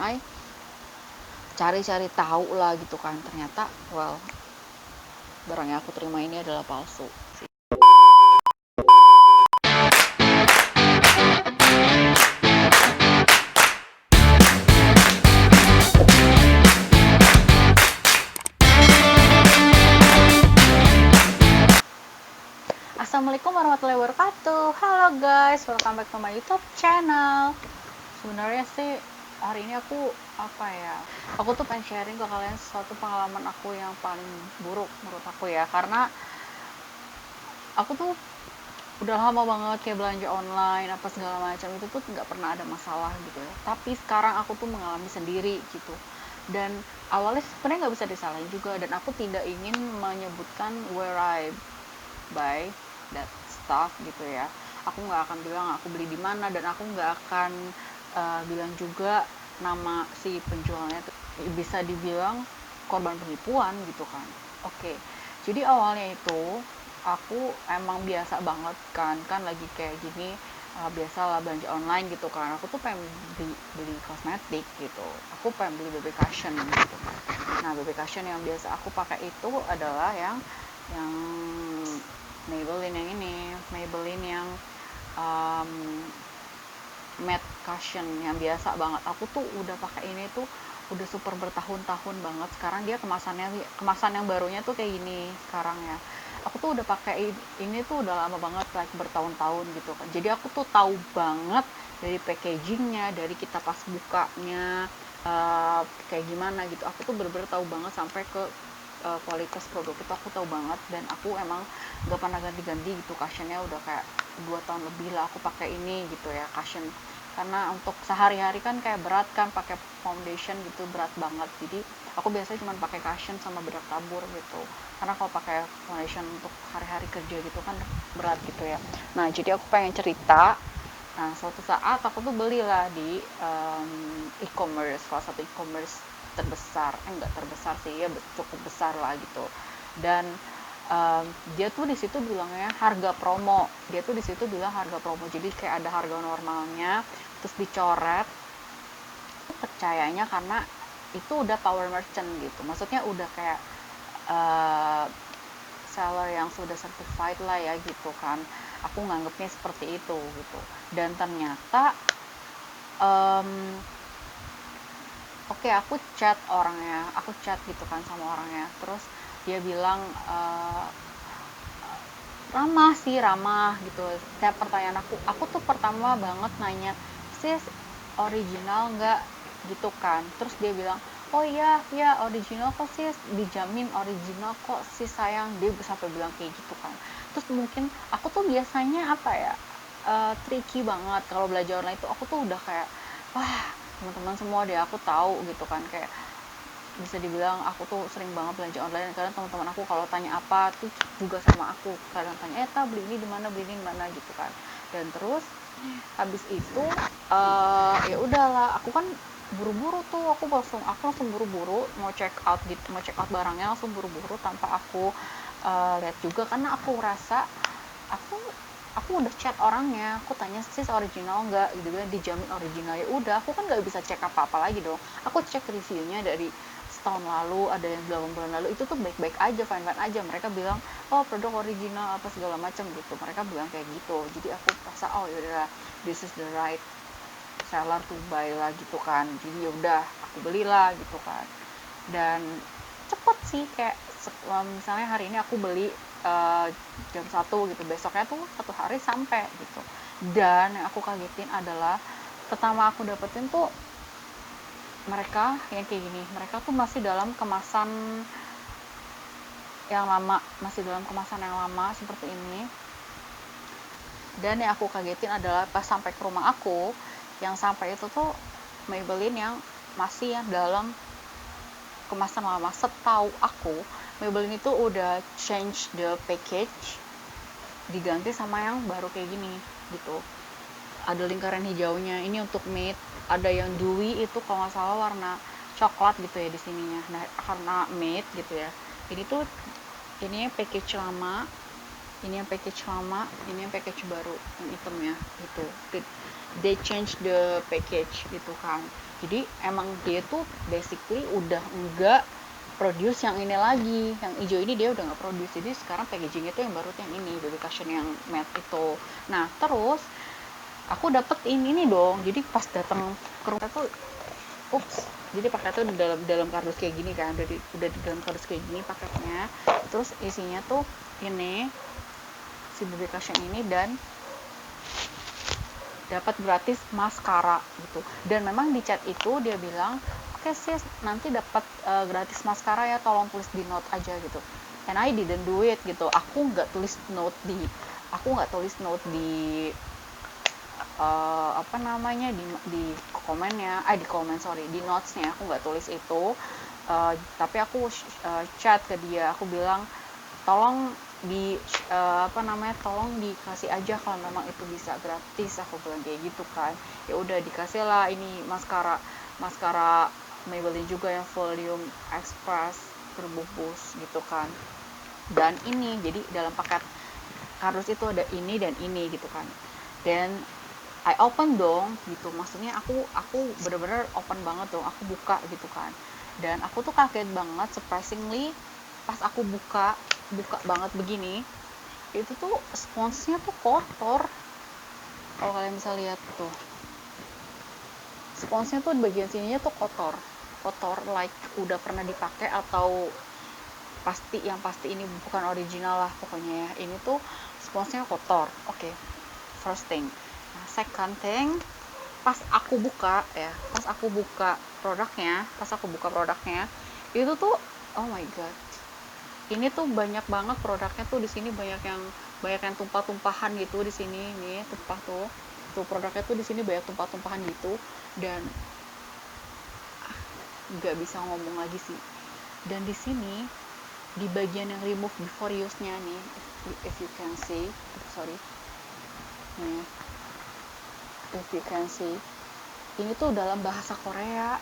I cari-cari tahu lah gitu kan, ternyata barang yang aku terima ini adalah palsu. Assalamualaikum warahmatullahi wabarakatuh. Halo guys, welcome back to my YouTube channel. Sebenarnya sih hari ini aku tuh pengen sharing ke kalian suatu pengalaman aku yang paling buruk menurut aku ya, karena aku tuh udah lama banget kayak belanja online apa segala macam itu tuh nggak pernah ada masalah gitu ya. Tapi sekarang aku tuh mengalami sendiri gitu. Dan awalnya sebenarnya nggak bisa disalahin juga, dan aku tidak ingin menyebutkan where I buy that stuff gitu ya. Aku nggak akan bilang aku beli di mana, dan aku nggak akan bilang juga nama si penjualnya. Bisa dibilang korban penipuan gitu kan. Oke, jadi awalnya itu aku emang biasa banget kan lagi kayak gini, biasalah belanja online gitu kan. Aku tuh pengen beli kosmetik gitu, aku pengen beli baby cushion gitu. Nah, baby cushion yang biasa aku pakai itu adalah yang Maybelline yang matte cushion yang biasa banget. Aku tuh udah pakai ini tuh udah super bertahun-tahun banget. Sekarang dia kemasan yang barunya tuh kayak gini sekarang ya. Aku tuh udah pakai ini tuh udah lama banget, like bertahun-tahun gitu kan. Jadi aku tuh tahu banget dari packagingnya, dari kita pas bukanya kayak gimana gitu. Aku tuh bener-bener tahu banget sampai ke kualitas produk itu aku tahu banget. Dan aku emang gak pernah ganti-ganti gitu cushionnya, udah kayak 2 tahun lebih lah aku pakai ini gitu ya, cushion. Karena untuk sehari-hari kan kayak berat kan, pakai foundation gitu berat banget. Jadi aku biasanya cuma pakai cushion sama bedak tabur gitu, karena kalau pakai foundation untuk hari-hari kerja gitu kan berat gitu ya. Nah, jadi aku pengen cerita. Nah, suatu saat aku tuh belilah di e-commerce, salah satu e-commerce terbesar, enggak terbesar sih ya, cukup besar lah gitu. Dan dia tuh di situ bilangnya harga promo. Dia tuh di situ bilang harga promo. Jadi kayak ada harga normalnya, terus dicoret. Percayanya karena itu udah power merchant gitu. Maksudnya udah kayak seller yang sudah certified lah ya gitu kan. Aku nganggepnya seperti itu gitu. Dan ternyata oke, aku chat gitu kan sama orangnya. Terus dia bilang ramah gitu. Setiap pertanyaan aku tuh pertama banget nanya, sis original nggak gitu kan. Terus dia bilang, oh iya original kok sis, dijamin original kok sis sayang. Dia sampai bilang kayak gitu kan. Terus mungkin aku tuh biasanya tricky banget kalau belajar online itu. Aku tuh udah kayak teman-teman semua deh aku tahu gitu kan, kayak bisa dibilang aku tuh sering banget belanja online. Karena teman-teman aku kalau tanya apa tuh juga sama aku, kadang tanya beli ini di mana gitu kan. Dan terus habis itu ya udahlah, aku kan buru-buru tuh, aku langsung buru-buru mau check out barangnya, langsung buru-buru tanpa aku lihat juga, karena aku rasa aku udah chat orangnya, aku tanya sis original nggak gitu kan, dijamin original. Ya udah, aku kan nggak bisa cek apa-apa lagi dong. Aku cek reviewnya dari setahun lalu, ada yang 8 bulan lalu, itu tuh baik-baik aja, fine-fine aja. Mereka bilang oh produk original apa segala macam gitu, mereka bilang kayak gitu. Jadi aku rasa oh yaudah, this is the right seller to buy lah gitu kan. Jadi yaudah aku belilah gitu kan. Dan cepet sih, kayak misalnya hari ini aku beli jam 1 gitu, besoknya tuh 1 hari sampai gitu. Dan yang aku kagetin adalah pertama aku dapetin tuh mereka yang kayak gini, mereka tuh masih dalam kemasan yang lama seperti ini. Dan yang aku kagetin adalah pas sampai ke rumah aku, yang sampai itu tuh Maybelline yang masih yang dalam kemasan lama. Setahu aku Maybelline itu udah change the package, diganti sama yang baru kayak gini gitu. Ada lingkaran hijaunya, ini untuk matte. Ada yang dewy itu kalau nggak salah warna coklat gitu ya di sininya. Nah, karena matte gitu ya, ini tuh package lama ini yang package lama, ini yang package baru, yang hitam ya gitu. They change the package gitu kan. Jadi emang dia tuh basically udah enggak produce yang ini lagi, yang hijau ini dia udah nggak produce. Jadi sekarang packaging itu yang baru tuh yang ini, baby cushion yang matte itu. Nah terus aku dapet ini dong. Jadi pas datang ke rumah tuh, jadi paketnya tuh di dalam kardus kayak gini kan, udah di dalam kardus kayak gini paketnya. Terus isinya tuh ini si baby cushion ini, dan dapat gratis maskara gitu. Dan memang di chat itu dia bilang, oke sis, nanti dapat gratis maskara ya, tolong tulis di note aja gitu. And I didn't do it gitu. Aku nggak tulis note di apa namanya, di komennya, di komen, sorry, di notesnya aku nggak tulis itu. Tapi aku chat ke dia, aku bilang tolong tolong dikasih aja kalau memang itu bisa gratis, aku bilang kayak gitu kan. Ya udah dikasih lah ini maskara Maybelline juga yang volume express terbungkus gitu kan. Dan ini jadi dalam paket kardus itu ada ini dan ini gitu kan. Dan I open dong gitu, maksudnya aku bener-bener open banget dong, aku buka gitu kan. Dan aku tuh kaget banget, surprisingly pas aku buka banget begini, itu tuh sponsnya tuh kotor. Kalau kalian bisa lihat tuh, sponsnya tuh bagian sininya tuh kotor, like udah pernah dipakai, atau pasti ini bukan original lah pokoknya ya. Ini tuh sponsnya kotor. Oke. First thing. Nah, second thing, pas aku buka produknya, itu tuh oh my god, ini tuh banyak banget produknya tuh di sini, banyak yang tumpah-tumpahan gitu di sini nih, tumpah tuh produknya tuh di sini banyak tumpah-tumpahan gitu. Dan nggak bisa ngomong lagi sih. Dan di sini di bagian yang remove before use-nya nih, if you can see, sorry nih, if you can see, ini tuh dalam bahasa Korea.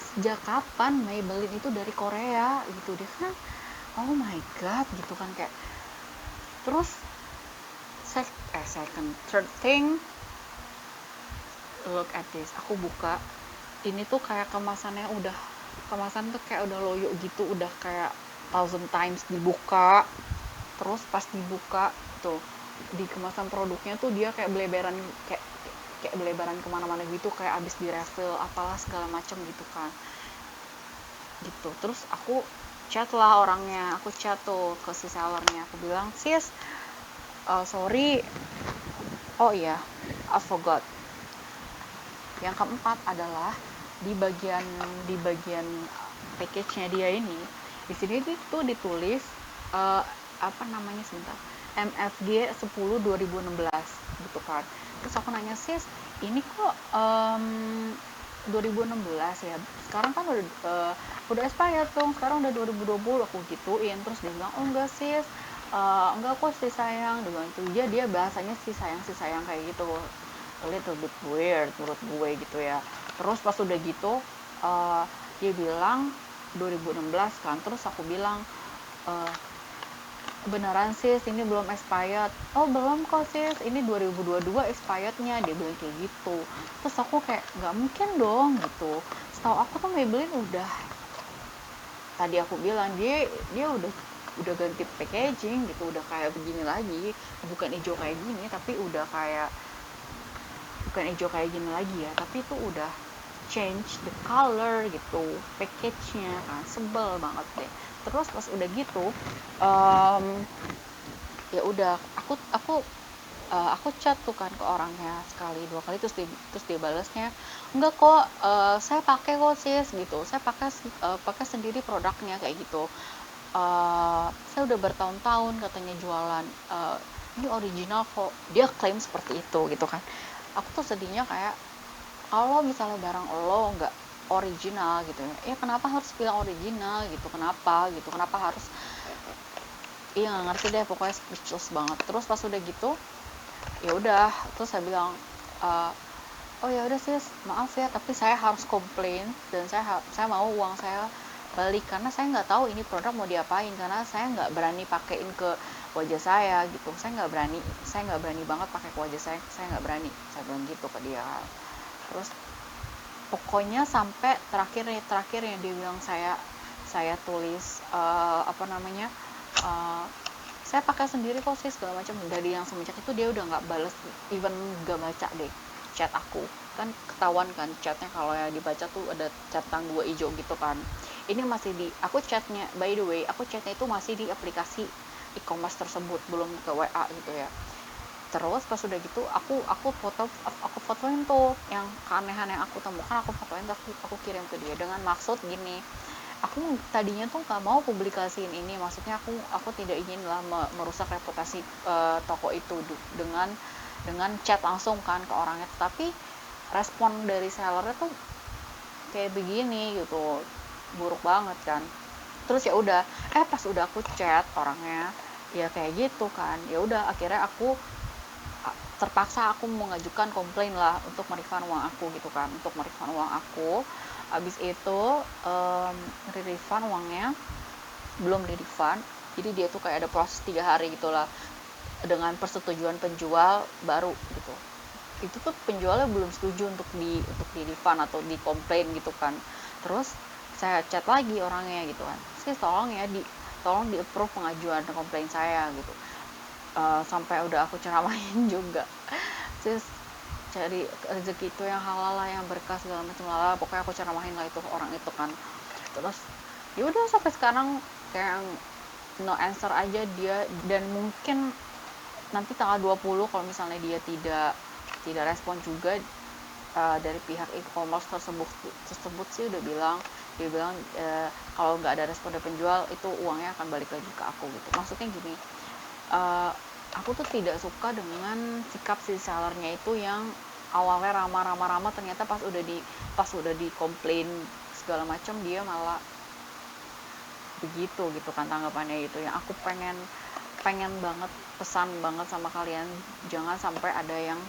Sejak kapan Maybelline itu dari Korea gitu, dia kan oh my god gitu kan, kayak. Terus third thing, look at this, aku buka, ini tuh kayak kemasan tuh kayak udah loyo gitu, udah kayak 1000 times dibuka. Terus pas dibuka tuh di kemasan produknya tuh dia kayak belebaran, kayak belebaran kemana-mana gitu, kayak abis di refill apalah segala macem gitu kan gitu. Terus aku chat tuh ke si sellernya, aku bilang, sis, sorry, oh iya, I forgot, yang keempat adalah di bagian package-nya dia ini, di sini tuh ditulis apa namanya, sebentar, MFG 10 2016 gitu kan. Terus aku nanya, sis, ini kok 2016 ya, sekarang kan udah expired dong, sekarang udah 2020, aku gituin. Terus dia bilang, oh enggak sis, enggak kok sih sayang, dia bilang itu. Dia bahasanya sih sayang kayak gitu, a little bit weird menurut gue gitu ya. Terus pas udah gitu dia bilang 2016 kan. Terus aku bilang, beneran sis ini belum expired? Oh belum kok sis, ini 2022 expirednya, dia bilang kayak gitu. Terus aku kayak nggak mungkin dong gitu, setahu aku tuh Maybelline udah, tadi aku bilang dia udah ganti packaging gitu, udah kayak begini lagi, bukan hijau kayak gini, tapi udah kayak bukan hijau kayak gini lagi ya, tapi itu udah change the color gitu package-nya kan, sebel banget deh. Terus pas udah gitu ya udah aku chat tuh kan ke orangnya sekali dua kali, terus dia balasnya, enggak kok, saya pakai kok sis gitu, saya pakai sendiri produknya kayak gitu, saya udah bertahun-tahun katanya jualan, ini original kok, dia klaim seperti itu gitu kan. Aku tuh sedihnya kayak, kalau misalnya barang lo nggak original gitu ya kenapa harus bilang original gitu, kenapa harus, iya nggak ngerti deh, pokoknya speechless banget. Terus pas udah gitu ya udah, terus saya bilang, oh ya udah sis, maaf ya, tapi saya harus komplain, dan saya mau uang saya balik, karena saya nggak tahu ini produk mau diapain, karena saya nggak berani pakein ke wajah saya gitu. Saya nggak berani banget pakai ke wajah saya nggak berani, saya bilang gitu ke dia. Terus pokoknya sampai terakhir yang dia bilang saya tulis apa namanya, saya pakai sendiri kok sih segala macam. Dari yang semenjak itu dia udah nggak balas, even nggak baca deh chat aku. Kan ketahuan kan chatnya, kalau ya dibaca tuh ada centang 2 hijau gitu kan. Ini masih di, aku chatnya, by the way, aku chatnya itu masih di aplikasi e-commerce tersebut, belum ke WA gitu ya. Terus pas udah gitu aku fotoin tuh yang keanehan yang aku temukan, aku fotoin, aku kirim ke dia dengan maksud gini, aku tadinya tuh nggak mau publikasiin ini, maksudnya aku tidak ingin lah merusak reputasi toko itu dengan chat langsung kan ke orangnya, tapi respon dari sellernya tuh kayak begini gitu, buruk banget kan. Terus ya udah, pas udah aku chat orangnya ya kayak gitu kan, ya udah akhirnya aku terpaksa aku mengajukan komplain lah untuk merefund uang aku gitu kan, untuk merefund uang aku. Habis itu refund uangnya belum di refund, jadi dia tuh kayak ada proses 3 hari gitulah dengan persetujuan penjual baru gitu. Itu tuh penjualnya belum setuju untuk di refund atau di komplain gitu kan. Terus saya chat lagi orangnya gitu kan, sih tolong ya tolong di approve pengajuan komplain saya gitu. Sampai udah aku ceramahin juga, terus cari rezeki itu yang halal lah, yang berkah segala macam lah, pokoknya aku ceramahin lah itu orang itu kan. Terus ya udah sampai sekarang kayak no answer aja dia, dan mungkin nanti tanggal 20 kalau misalnya dia tidak respon juga, dari pihak e-commerce tersebut sih dia bilang kalau nggak ada respon dari penjual itu uangnya akan balik lagi ke aku gitu. Maksudnya gini, aku tuh tidak suka dengan sikap si sellernya itu yang awalnya ramah, ternyata pas udah di komplain segala macam dia malah begitu gitu kan tanggapannya. Itu yang aku pengen banget, pesan banget sama kalian, jangan sampai ada yang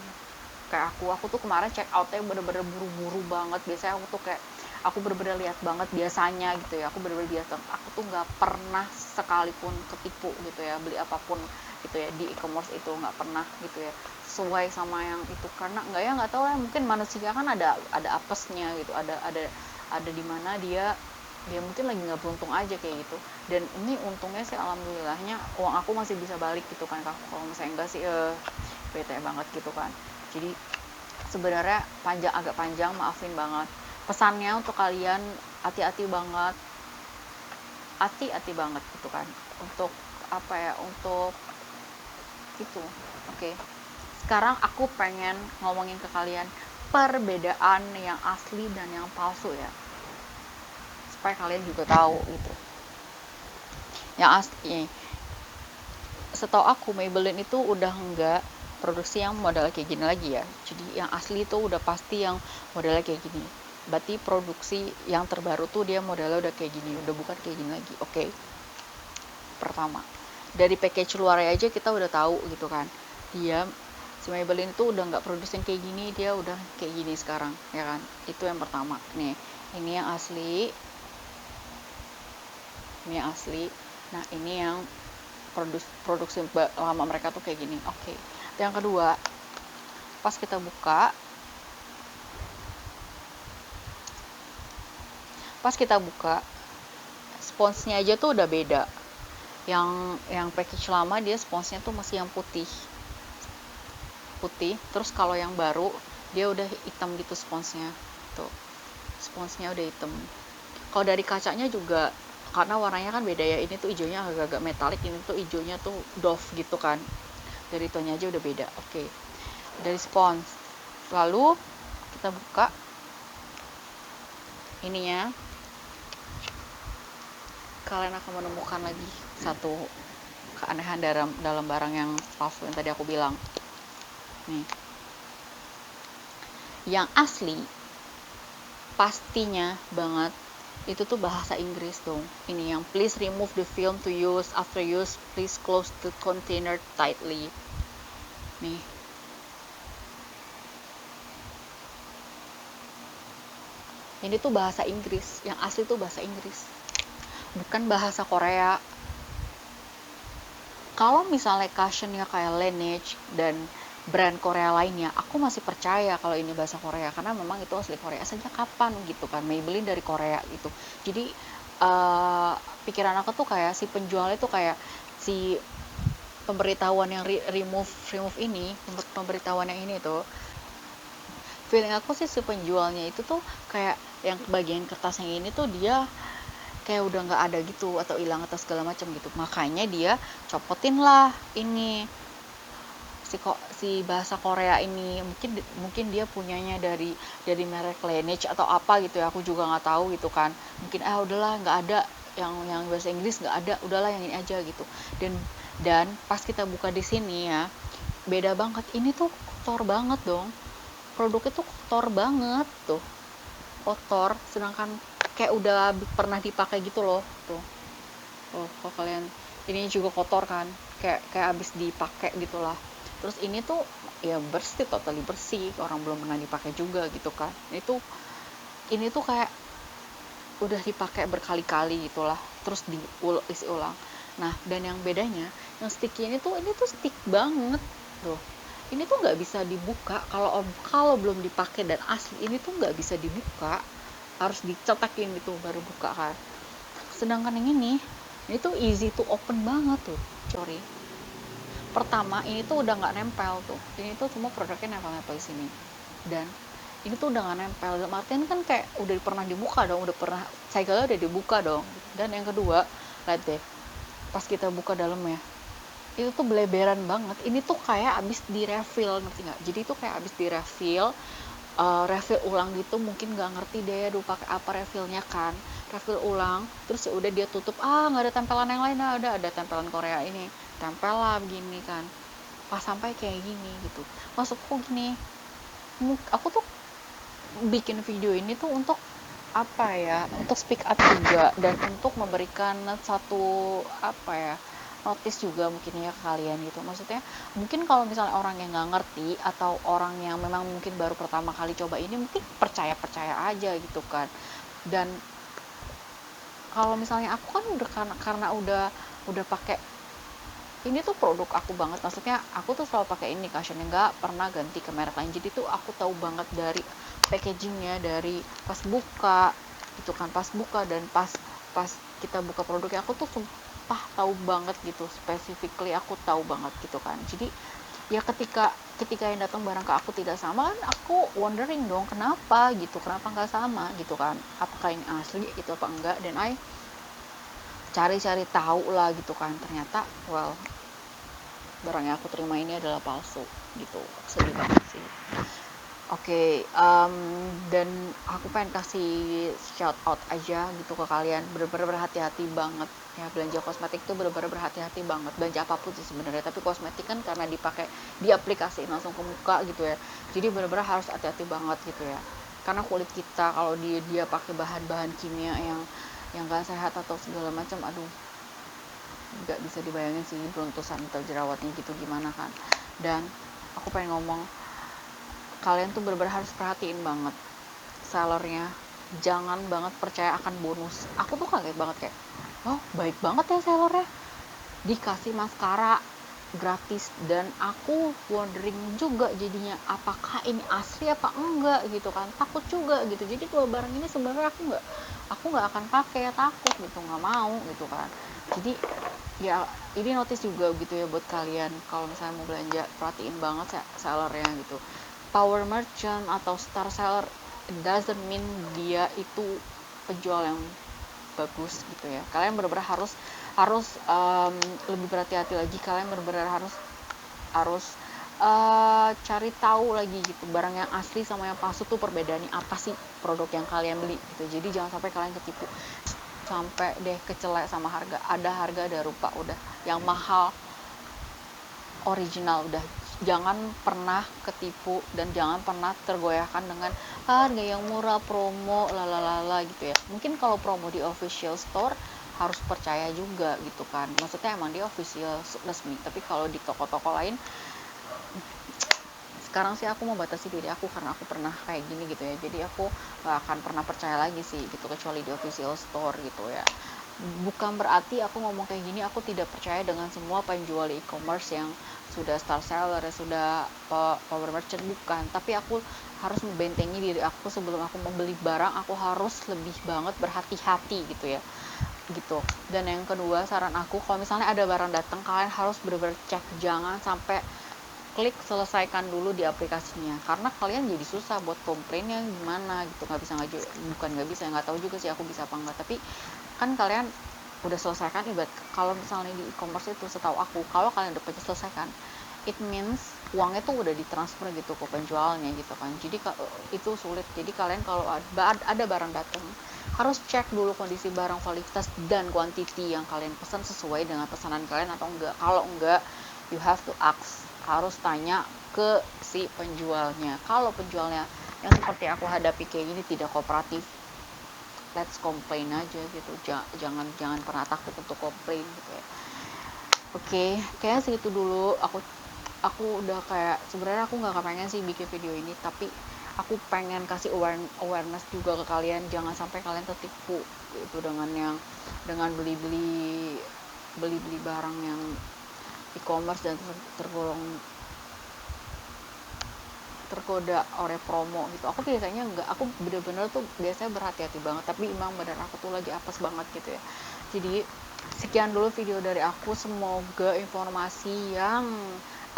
kayak aku tuh kemarin check outnya bener-bener buru-buru banget. Biasanya aku tuh kayak aku bener-bener lihat banget, biasanya gitu ya, aku bener-bener biasa, aku tuh nggak pernah sekalipun ketipu gitu ya, beli apapun gitu ya di e-commerce itu nggak pernah gitu ya sesuai sama yang itu, karena nggak tahu ya, mungkin manusia kan ada apesnya gitu, ada di mana dia mungkin lagi nggak beruntung aja kayak gitu. Dan ini untungnya sih alhamdulillahnya uang aku masih bisa balik gitu kan. Kalau misalnya enggak sih bete banget gitu kan. Jadi sebenarnya agak panjang, maafin banget. Pesannya untuk kalian, hati-hati banget gitu kan, untuk apa ya, untuk itu. Oke. Sekarang aku pengen ngomongin ke kalian perbedaan yang asli dan yang palsu ya, supaya kalian juga tahu gitu. Yang asli, setahu aku Maybelline itu udah enggak produksi yang model kayak gini lagi ya. Jadi yang asli itu udah pasti yang modelnya kayak gini. Berarti produksi yang terbaru tuh dia modelnya udah kayak gini, udah bukan kayak gini lagi. Oke. Pertama, dari package luarnya aja kita udah tahu gitu kan. Dia si Maybelline itu udah nggak produksi yang kayak gini, dia udah kayak gini sekarang, ya kan? Itu yang pertama. Nih, ini yang asli. Ini yang asli. Nah, ini yang produksi lama mereka tuh kayak gini. Oke. Yang kedua, pas kita buka sponsnya aja tuh udah beda. Yang package lama dia sponsnya tuh masih yang putih, terus kalau yang baru dia udah hitam gitu sponsnya. Tuh, sponsnya udah hitam. Kalau dari kacanya juga, karena warnanya kan beda ya, ini tuh hijaunya agak-agak metalik, ini tuh hijaunya tuh doff gitu kan. Dari tonnya aja udah beda. Oke. Dari spons, lalu kita buka ininya, kalian akan menemukan lagi satu keanehan dalam barang yang palsu yang tadi aku bilang. Nih, yang asli pastinya banget itu tuh bahasa Inggris dong. Ini yang please remove the film to use, after use please close the container tightly. Nih, ini tuh bahasa Inggris, yang asli tuh bahasa Inggris, bukan bahasa Korea. Kalau misalnya cushion-nya kayak Laneige dan brand Korea lainnya, aku masih percaya kalau ini bahasa Korea, karena memang itu asli Korea. Saja kapan gitu kan, Maybelline dari Korea gitu. Jadi pikiran aku tuh kayak si penjual itu kayak si pemberitahuan yang remove ini, pemberitahuan yang ini tuh, feeling aku sih si penjualnya itu tuh kayak yang bagian kertas yang ini tuh dia kayak udah nggak ada gitu atau hilang atau segala macam gitu, makanya dia copotin lah ini si bahasa Korea ini. Mungkin dia punyanya dari merek Laneige atau apa gitu ya, aku juga nggak tahu gitu kan. Mungkin udahlah, nggak ada yang bahasa Inggris, nggak ada, udahlah yang ini aja gitu. Dan pas kita buka di sini ya, beda banget. Ini tuh kotor banget dong, produknya tuh kotor banget tuh, kotor, sedangkan kayak udah pernah dipakai gitu loh tuh. Kok kalian, ini juga kotor kan, kayak abis dipakai gitulah. Terus ini tuh ya bersih, totally bersih, orang belum pernah dipakai juga gitu kan. Ini tuh kayak udah dipakai berkali-kali gitulah, terus diisi ulang. Nah, dan yang bedanya, yang sticky ini tuh stick banget tuh. Ini tuh nggak bisa dibuka kalau belum dipakai dan asli. Ini tuh nggak bisa dibuka, harus dicetakin gitu baru buka kan. Sedangkan yang ini tuh easy to open banget tuh, sorry. Pertama, ini tuh udah nggak nempel tuh. Ini tuh semua produknya nempel-nempel di sini. Dan ini tuh udah nggak nempel. Dalam artian kan kayak udah pernah dibuka dong, segelnya udah dibuka dong. Dan yang kedua, lihat deh, pas kita buka dalamnya, itu tuh beleberan banget. Ini tuh kayak abis di refill, ngerti nggak? Jadi tuh kayak abis di refill, refill ulang gitu. Mungkin nggak ngerti deh aduh pakai apa refillnya kan, refill ulang terus ya udah dia tutup, nggak ada tempelan yang lain, udah ada tempelan Korea ini, tempel lah begini kan, pas sampai kayak gini gitu. Maksudku gini, aku tuh bikin video ini tuh untuk apa ya, untuk speak up juga dan untuk memberikan satu apa ya, notice juga mungkin ya ke kalian gitu. Maksudnya mungkin kalau misalnya orang yang nggak ngerti atau orang yang memang mungkin baru pertama kali coba ini, mungkin percaya aja gitu kan. Dan kalau misalnya aku kan udah karena udah pakai ini tuh produk aku banget, maksudnya aku tuh selalu pakai ini cushion-nya, nggak pernah ganti ke merek lain. Jadi tuh aku tahu banget dari packagingnya, dari pas buka gitu kan, pas buka dan pas kita buka produknya, aku tuh sumpah tahu banget gitu, specifically aku tahu banget gitu kan. Jadi ya ketika yang datang barang ke aku tidak sama kan, aku wondering dong kenapa nggak sama gitu kan, apakah ini asli gitu apa enggak. Dan cari tahu lah gitu kan, ternyata barang yang aku terima ini adalah palsu gitu. Sedih banget sih. Oke, dan aku pengen kasih shout out aja gitu ke kalian, bener-bener berhati-hati banget ya, belanja kosmetik tuh bener-bener berhati-hati banget, belanja apapun sih sebenarnya, tapi kosmetik kan karena dipakai di aplikasi langsung ke muka gitu ya, jadi bener-bener harus hati-hati banget gitu ya, karena kulit kita kalau dia pakai bahan-bahan kimia yang gak sehat atau segala macam, aduh nggak bisa dibayangin sih beruntusan atau jerawatnya gitu gimana kan. Dan aku pengen ngomong, kalian tuh bener-bener harus perhatiin banget sellernya, jangan banget percaya akan bonus. Aku tuh kaget banget kayak, baik banget ya sellernya, dikasih maskara gratis. Dan aku wondering juga jadinya, apakah ini asli apa enggak gitu kan, takut juga gitu. Jadi kalau barang ini sebenarnya aku nggak akan pakai, takut gitu, nggak mau gitu kan. Jadi ya ini notice juga gitu ya buat kalian, kalau misalnya mau belanja perhatiin banget sellernya gitu. Power merchant atau star seller doesn't mean dia itu penjual yang bagus gitu ya. Kalian benar-benar harus lebih berhati-hati lagi. Kalian benar-benar harus cari tahu lagi gitu, barang yang asli sama yang palsu tuh perbedaannya apa sih, produk yang kalian beli gitu. Jadi jangan sampai kalian ketipu, sampai deh kecelek sama harga. Ada harga ada rupa, udah yang mahal original, udah jangan pernah ketipu dan jangan pernah tergoyahkan dengan harga yang murah, promo lalalala gitu ya. Mungkin kalau promo di official store harus percaya juga gitu kan, maksudnya emang dia official resmi, tapi kalau di toko-toko lain, sekarang sih aku mau batasi diri aku karena aku pernah kayak gini gitu ya, jadi aku gak akan pernah percaya lagi sih gitu, kecuali di official store gitu ya. bukan berarti aku ngomong kayak gini aku tidak percaya dengan semua penjual e-commerce yang sudah star seller, sudah power merchant, bukan. Tapi aku harus membentengi diri aku sebelum aku membeli barang, aku harus lebih banget berhati-hati gitu ya, gitu. Dan yang kedua, saran aku, kalau misalnya ada barang datang, kalian harus benar-benar cek, jangan sampai klik selesaikan dulu di aplikasinya, karena kalian jadi susah buat komplainnya gimana gitu. Bukan nggak bisa, nggak tahu juga sih aku bisa apa enggak, tapi kan kalian udah selesaikan. Ibarat kalau misalnya di e-commerce itu, setahu aku, kalau kalian udah selesaikan, it means uangnya tuh udah ditransfer gitu ke penjualnya gitu kan. Jadi itu sulit. Jadi kalian kalau ada barang datang, harus cek dulu kondisi barang, kualitas dan quantity yang kalian pesan sesuai dengan pesanan kalian atau enggak. Kalau enggak, you have to ask, harus tanya ke si penjualnya. Kalau penjualnya yang seperti aku hadapi kayak gini tidak kooperatif, let's complain aja gitu. Jangan pernah takut untuk komplain gitu ya. Oke, kayaknya segitu dulu. Aku udah kayak, sebenarnya aku nggak kepengen sih bikin video ini, tapi aku pengen kasih awareness juga ke kalian. Jangan sampai kalian tertipu itu dengan beli barang yang e-commerce dan tergoda oleh promo gitu. Aku biasanya enggak, aku bener-bener tuh biasanya berhati-hati banget, tapi emang bener aku tuh lagi apes banget gitu ya. Jadi sekian dulu video dari aku, semoga informasi yang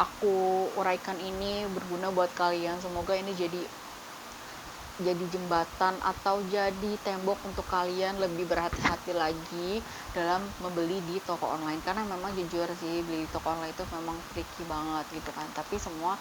aku uraikan ini berguna buat kalian. Semoga ini jadi jembatan atau jadi tembok untuk kalian lebih berhati-hati lagi dalam membeli di toko online, karena memang jujur sih, beli di toko online itu memang tricky banget gitu kan. Tapi semua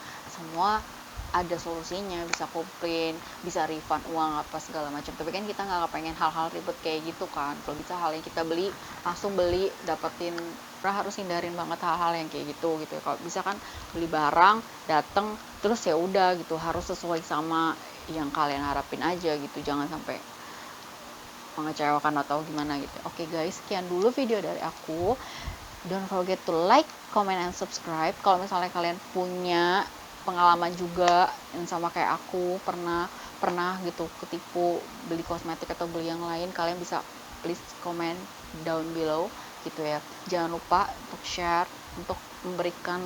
ada solusinya, bisa komplain, bisa refund uang apa segala macam. Tapi kan kita nggak pengen hal-hal ribet kayak gitu kan. Kalau bisa hal yang kita beli langsung beli, dapetin, harus hindarin banget hal-hal yang kayak gitu ya. Kalau bisa kan beli barang dateng terus ya udah gitu, harus sesuai sama yang kalian harapin aja gitu, jangan sampai mengecewakan atau gimana gitu. Oke guys, sekian dulu video dari aku. Don't forget to like, comment, and subscribe. Kalau misalnya kalian punya pengalaman juga yang sama kayak aku, pernah gitu ketipu beli kosmetik atau beli yang lain, kalian bisa please comment down below gitu ya. Jangan lupa untuk share, untuk memberikan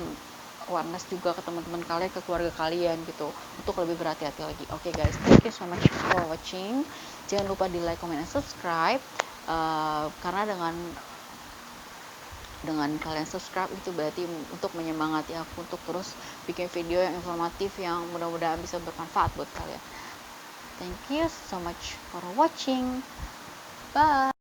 awareness juga ke teman-teman kalian, ke keluarga kalian gitu, untuk lebih berhati-hati lagi. Oke guys, thank you so much for watching. Jangan lupa di like, comment, and subscribe, karena dengan kalian subscribe itu berarti untuk menyemangati aku untuk terus bikin video yang informatif yang mudah-mudahan bisa bermanfaat buat kalian. Thank you so much for watching. Bye.